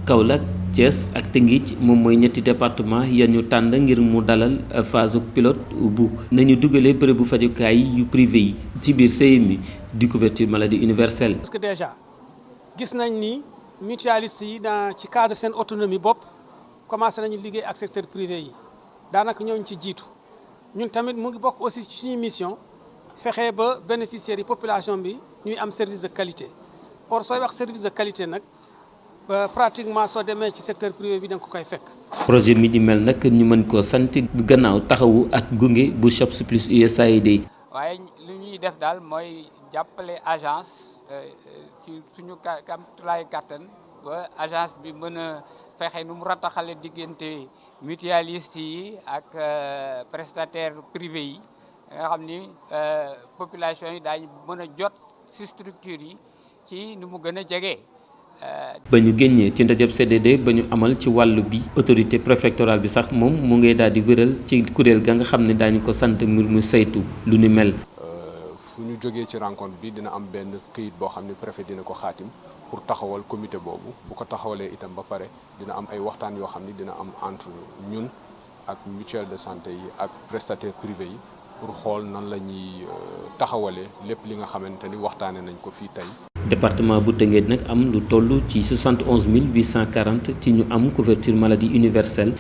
Kaolack Thiès ak Tëngéej moom mooy ñetti département ya ñu tànn ngir mu dalal phase pilote bu nañu dugalee bërëbu fajukaay yu privé yi ci biir CMU di couverture maladie universelle. Parce que déjà gis nañ ni mutualistes yi ci cadre seen autonomie bopp commencé nañu liggéey ak secteur privé yi daanaka ñooñu ci jiitu ñun tamit mu ngi bokk aussi ci suñu mission fexe ba bénéficiaires yi population bi ñuy am service de qualité. Or sooy wax service de qualité nag pratiquement soo demee ci secteur privé bi da nga ko koy fekk. projet mi di mel nag ñu mën koo sant gannaaw taxawu ak gunge bu CHOPS plus USAID. waaye li ñuy def daal mooy jàppale agence ci suñu kamtulaay kàttan ba agence bi mën a fexe nu mu rataxale diggante mutualiste yi ak prestataire privé yi nga xam ni population yi daañu mën a jot ci structure yi ci nu mu gën a jege. ba ñu génnee ci ndajeb CDD ba ñu amal ci wàllu bi autorité préfectorale bi sax moom mu ngay daal di wéral ci kuréel ga nga xam ne daañu ko sant mbir mu saytu lu ni mel. fu ñu jógee ci rencontre bi dina am benn këyit boo xam ne préfet dina ko xaatim pour taxawal comité boobu bu ko taxawalee itam ba pare dina am ay waxtaan yoo xam ne dina am entre ñun ak mutuelle de santé yi ak prestataire privé yi pour xool nan la ñuy taxawalee lépp li nga xamante ni waxtaane nañ ko fii tey. département bu Tëngéej nag am lu toll ci 71 840 ci ñu am couverture maladie universelle.